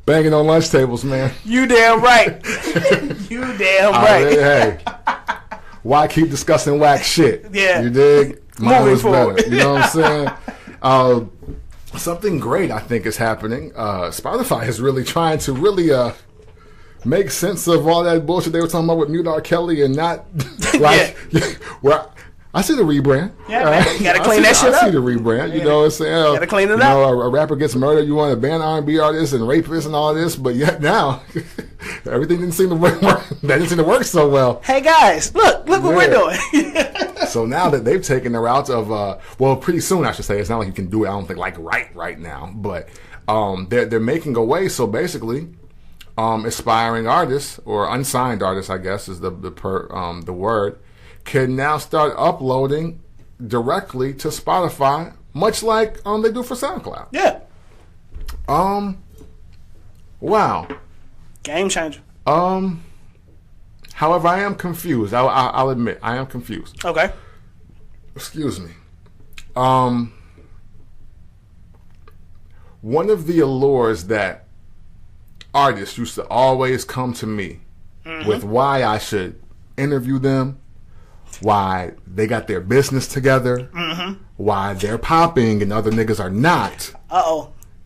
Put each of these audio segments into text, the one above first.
Banging on lunch tables, man. You damn right. You damn right. Hey, why keep discussing whack shit? Yeah. You dig? Mine was forward. better. You know what I'm saying? Something great, I think, is happening. Spotify is really trying to make sense of all that bullshit they were talking about with Mute R. Kelly and not like where I see the rebrand. Yeah, man, you gotta clean that shit up. I see the rebrand. You know what I'm saying? Gotta clean it up. A rapper gets murdered, you want to ban R&B artists and rapists and all this, but yet now everything didn't seem to work. That didn't seem to work so well. Hey guys, look what we're doing. So now that they've taken the route of pretty soon I should say, it's not like you can do it. I don't think like right now, but they're making a way. So basically, aspiring artists or unsigned artists, I guess is the word, can now start uploading directly to Spotify, much like they do for SoundCloud. Yeah. Wow. Game changer. However, I am confused. I'll admit I am confused. Okay. Excuse me. One of the allures that artists used to always come to me with why I should interview them, why they got their business together, why they're popping and other niggas are not,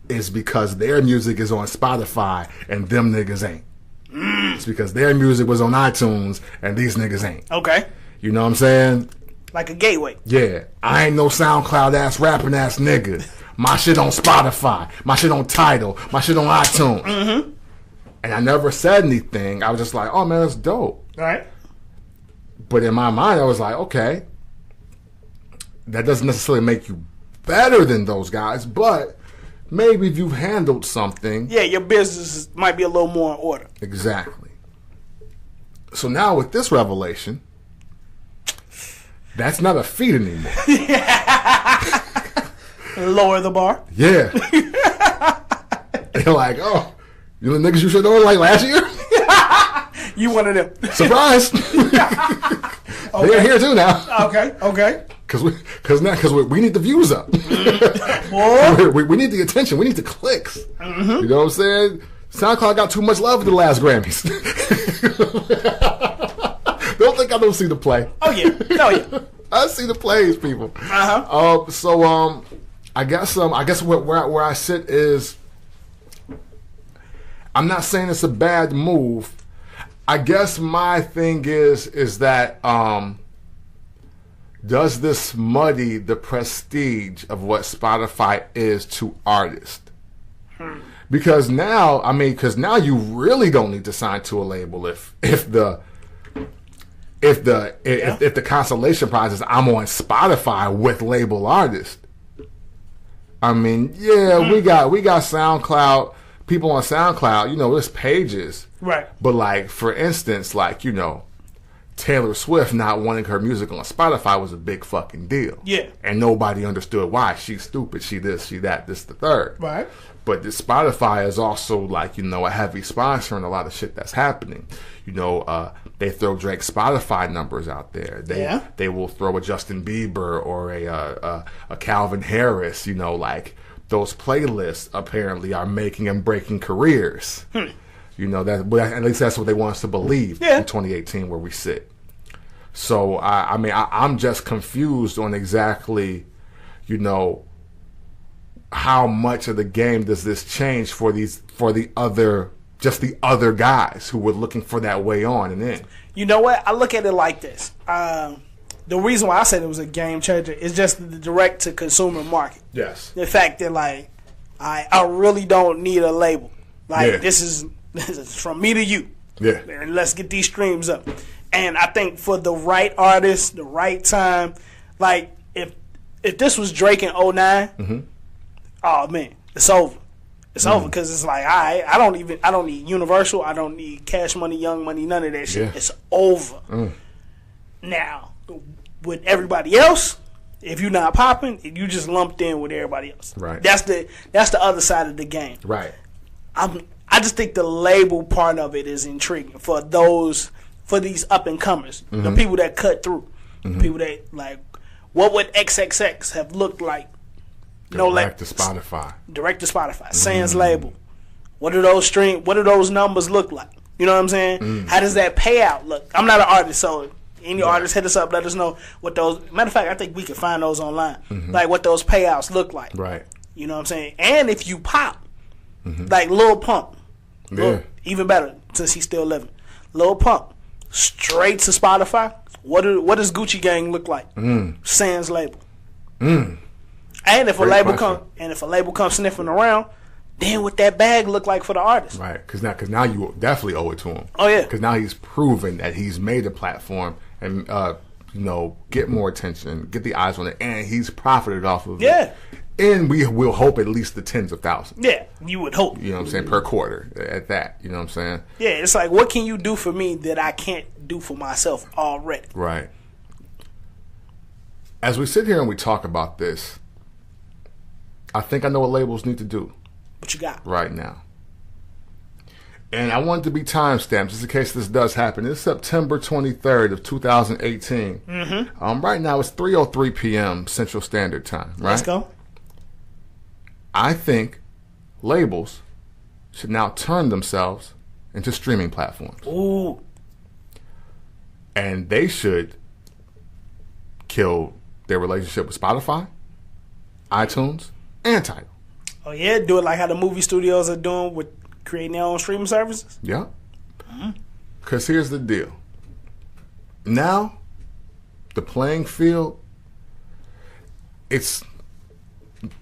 is because their music is on Spotify and them niggas ain't. It's because their music was on iTunes and these niggas ain't. Okay. You know what I'm saying? Like a gateway. Yeah. I ain't no SoundCloud ass rapping ass nigga. My shit on Spotify. My shit on Tidal. My shit on iTunes. And I never said anything. I was just like, oh man, that's dope. All right. But in my mind, I was like, okay, that doesn't necessarily make you better than those guys, but maybe if you've handled something. Yeah, your business might be a little more in order. Exactly. So now with this revelation, that's not a feat anymore. Lower the bar. Yeah. They're like, oh, you the niggas you should know like last year? You one of them. Surprise! They're here too now. Okay. Because we need the views up. we need the attention. We need the clicks. You know what I'm saying? SoundCloud got too much love at the last Grammys. Don't think I don't see the play. Oh yeah. I see the plays, people. So I guess where I sit is, I'm not saying it's a bad move. I guess my thing is that does this muddy the prestige of what Spotify is to artists? Because now you really don't need to sign to a label if the consolation prize is I'm on Spotify with label artists. I mean, we got SoundCloud, people on SoundCloud, there's pages. Right. But like, for instance, Taylor Swift not wanting her music on Spotify was a big fucking deal. Yeah. And nobody understood why. She's stupid, she this, she that, this the third. Right. But the Spotify is also a heavy sponsor in a lot of shit that's happening. They throw Drake's Spotify numbers out there. They will throw a Justin Bieber or a Calvin Harris. Those playlists apparently are making and breaking careers. At least that's what they want us to believe in 2018 where we sit. So I'm just confused on exactly, how much of the game does this change for the other guys who were looking for that way on and in. You know what? I look at it like this. The reason why I said it was a game changer is just the direct to consumer market. Yes. The fact that I really don't need a label. This is from me to you. Yeah. And let's get these streams up. And I think for the right artist, the right time, if this was Drake in 2009, oh man, it's over. It's over because it's I don't need Universal, I don't need Cash Money, Young Money, none of that shit. Yeah. It's over. Now, with everybody else, if you're not popping, you just lumped in with everybody else. Right. That's the other side of the game. Right. I just think the label part of it is intriguing for these up and comers, the people that cut through, the people that what would XXX have looked like? Direct to Spotify. Direct to Spotify. Sans label. What do those numbers look like? You know what I'm saying? How does that payout look? I'm not an artist, so any artists hit us up, let us know what those. Matter of fact, I think we can find those online, like what those payouts look like. Right. You know what I'm saying? And if you pop, like Lil Pump, even better since he's still living. Lil Pump, straight to Spotify. What does Gucci Gang look like? Sans label. And if a label comes sniffing around, then what that bag look like for the artist? Right, because now you definitely owe it to him. Oh yeah, because now he's proven that he's made a platform and get more attention, get the eyes on it, and he's profited off of it. And we will hope at least the tens of thousands. Yeah, you would hope. You know what I'm saying? Per quarter at that. You know what I'm saying? Yeah, it's like, what can you do for me that I can't do for myself already? Right. As we sit here and we talk about this, I think I know what labels need to do. What you got? Right now. And I want it to be timestamped just in case this does happen. It's September 23rd of 2018. Right now it's 3:03 p.m. Central Standard Time. Right? Let's go. I think labels should now turn themselves into streaming platforms. Ooh. And they should kill their relationship with Spotify, iTunes, and Tidal. Oh yeah, do it like how the movie studios are doing with creating their own streaming services? Yeah. Because here's the deal. Now, the playing field, it's,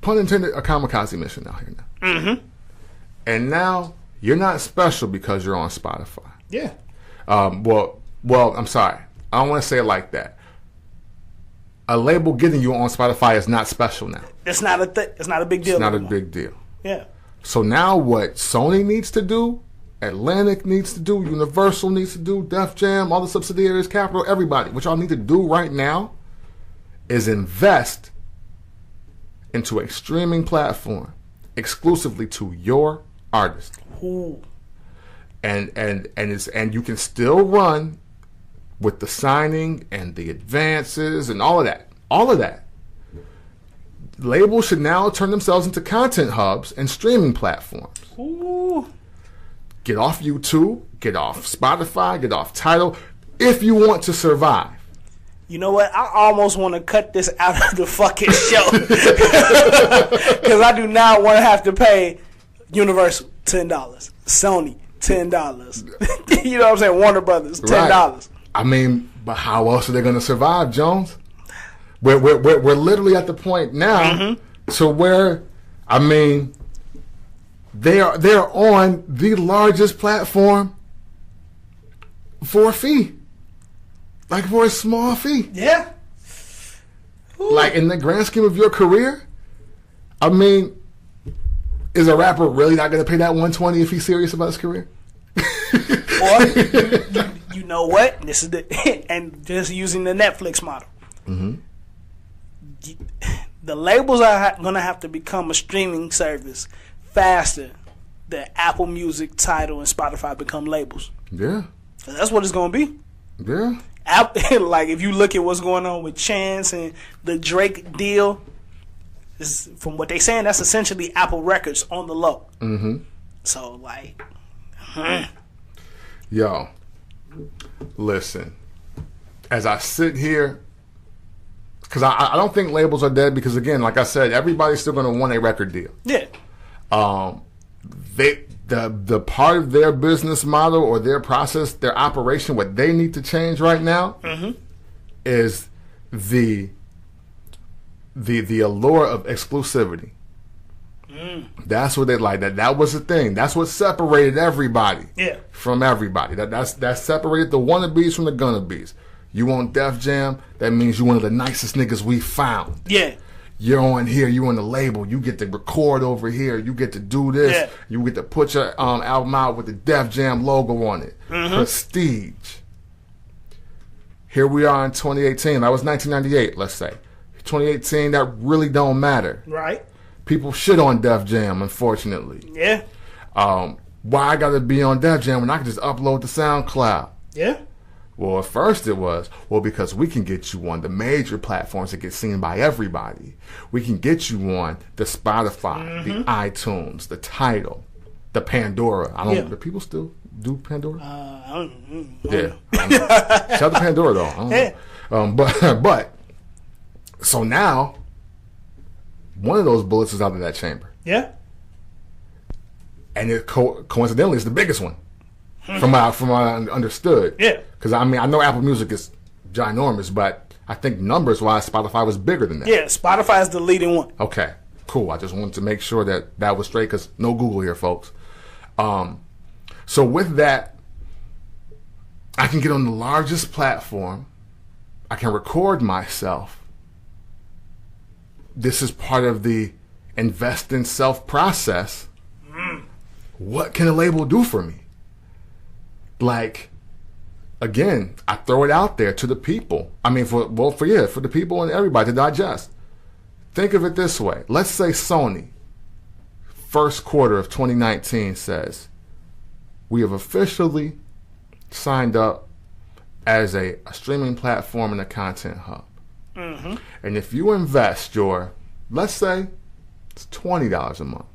pun intended, a kamikaze mission out here now. And now, you're not special because you're on Spotify. Yeah. Well, I'm sorry. I don't want to say it like that. A label getting you on Spotify is not special now. It's not it's not a big deal. It's not a big deal. Yeah. So now what Sony needs to do, Atlantic needs to do, Universal needs to do, Def Jam, all the subsidiaries, Capitol, everybody, what y'all need to do right now is invest into a streaming platform exclusively to your artist. Ooh. And you can still run with the signing and the advances and all of that. All of that. Labels should now turn themselves into content hubs and streaming platforms. Ooh. Get off YouTube, get off Spotify, get off Tidal, if you want to survive. You know what? I almost want to cut this out of the fucking show. Because I do not want to have to pay Universal $10, Sony $10. You know what I'm saying? Warner Brothers $10. Right. I mean, but how else are they going to survive, Jones? We're literally at the point now to where, I mean, they're on the largest platform for a fee, like for a small fee. Yeah. Ooh. Like in the grand scheme of your career, I mean, is a rapper really not going to pay that $120 if he's serious about his career? Or you know what? This is and just using the Netflix model. The labels are going to have to become a streaming service faster than Apple Music, Tidal, and Spotify become labels. Yeah. That's what it's going to be. Yeah. Like, if you look at what's going on with Chance and the Drake deal, from what they're saying, that's essentially Apple Records on the low. So, like... Yo, listen. As I sit here... Because I don't think labels are dead because, again, like I said, everybody's still going to want a record deal. Yeah. The part of their business model or their process, their operation, what they need to change right now is the allure of exclusivity. That's what they like. That was the thing. That's what separated everybody from everybody. That separated the wannabes from the gonna-bes. You want Def Jam, that means you're one of the nicest niggas we found. Yeah. You're on here, you're on the label, you get to record over here, you get to do this, you get to put your album out with the Def Jam logo on it. Prestige. Here we are in 2018. That was 1998, let's say. 2018, that really don't matter. Right. People shit on Def Jam, unfortunately. Yeah. Why I gotta be on Def Jam when I can just upload to SoundCloud? Yeah. Well, at first it was, because we can get you on the major platforms that get seen by everybody. We can get you on the Spotify, the iTunes, the Tidal. the Pandora. I don't. Do people still do Pandora? I don't know. Yeah. Shout out to Pandora though. I don't know. But so now one of those bullets is out of that chamber. Yeah. And it coincidentally it's the biggest one. From what I understood. Yeah. Because I mean I know Apple Music is ginormous, but I think numbers wise Spotify was bigger than that. Yeah, Spotify is the leading one. Okay. Cool. I just wanted to make sure that was straight because no Google here, folks. So with that, I can get on the largest platform. I can record myself. This is part of the invest in self process. What can a label do for me? Like, again, I throw it out there to the people. I mean, for the people and everybody to digest. Think of it this way. Let's say Sony, first quarter of 2019 says, we have officially signed up as a streaming platform and a content hub. Mm-hmm. And if you invest your, let's say, it's $20 a month.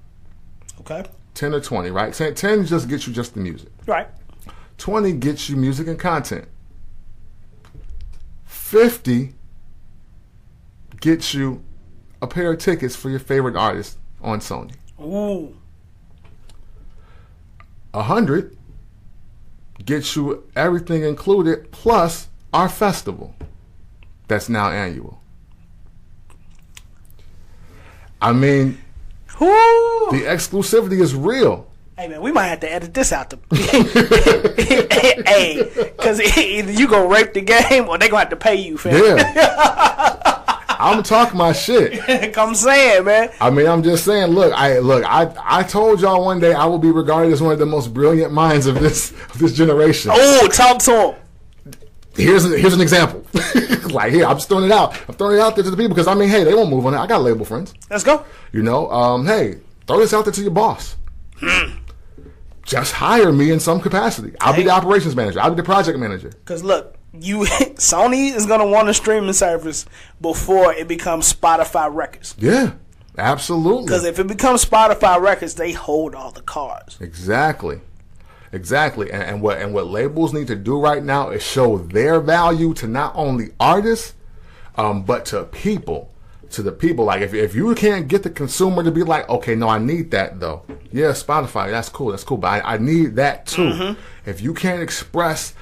Okay. 10 or 20, right? 10 just gets you just the music. Right. 20 gets you music and content. 50 gets you a pair of tickets for your favorite artist on Sony. Ooh. 100 gets you everything included plus our festival that's now annual. I mean, the exclusivity is real. Hey man, we might have to edit this out. Hey, because either you gonna rape the game or they gonna have to pay you, fam. Yeah. I'm talking my shit. I'm saying, man. I mean, I'm just saying. Look, I told y'all one day I will be regarded as one of the most brilliant minds of this generation. Oh, talk to him. Here's an example. Like here, I'm just throwing it out. I'm throwing it out there to the people because I mean, hey, they won't move on it. I got label friends. Let's go. You know, hey, throw this out there to your boss. Just hire me in some capacity. I'll be the operations manager. I'll be the project manager. Because look, Sony is gonna want a streaming service before it becomes Spotify Records. Yeah, absolutely. Because if it becomes Spotify Records, they hold all the cards. Exactly. And what labels need to do right now is show their value to not only artists, but to people. To the people, like if you can't get the consumer to be like, okay, no, I need that though. Yeah, Spotify, that's cool, but I need that too. Mm-hmm. If you can't express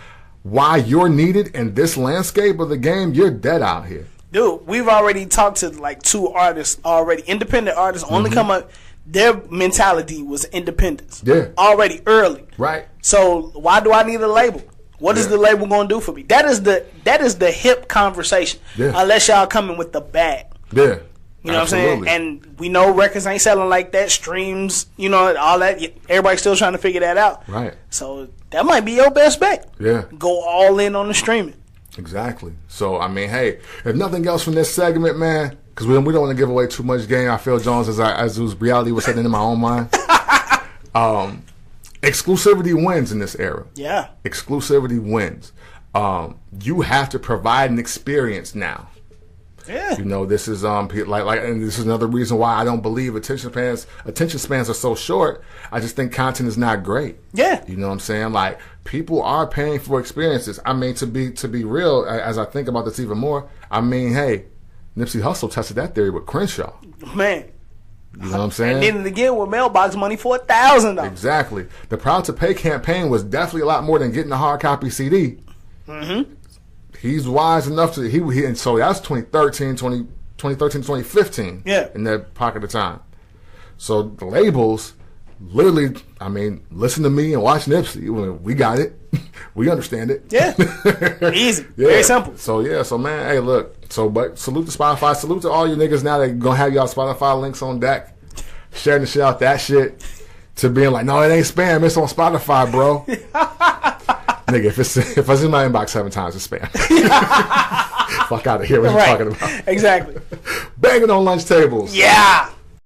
why you're needed in this landscape of the game, you're dead out here. Dude, we've already talked to like 2 artists already, independent artists, only come up. Their mentality was independence. Yeah, already early. Right. So why do I need a label? What is the label going to do for me? That is the hip conversation. Yeah. Unless y'all coming with the bag. Yeah. You know what I'm saying? And we know records ain't selling like that. Streams, you know, all that. Everybody's still trying to figure that out. Right. So that might be your best bet. Yeah. Go all in on the streaming. Exactly. So, I mean, hey, if nothing else from this segment, man, because we don't want to give away too much game. I feel Jones as whose reality was setting in my own mind. Exclusivity wins in this era. Yeah. Exclusivity wins. You have to provide an experience now. Yeah. You know, this is and this is another reason why I don't believe attention spans are so short. I just think content is not great. Yeah. You know what I'm saying? Like, people are paying for experiences. I mean, to be real, as I think about this even more, I mean, hey, Nipsey Hussle tested that theory with Crenshaw. Man. You know what I'm saying? And then again with mailbox money for $1,000. Exactly. The Proud to Pay campaign was definitely a lot more than getting a hard copy CD. Mm-hmm. He's wise enough to and so that's 2013, 2015. Yeah. In that pocket of time. So the labels, literally, I mean, listen to me and watch Nipsey. We got it. We understand it. Yeah. Easy. Yeah. Very simple. So man, hey, look. But salute to Spotify. Salute to all you niggas now that gonna have y'all Spotify links on deck. Sharing the shit out that shit. To being like, no, it ain't spam. It's on Spotify, bro. Nigga, if it's in my inbox 7 times, it's spam. Fuck out of here. What you talking about? Exactly. Banging on lunch tables. Yeah.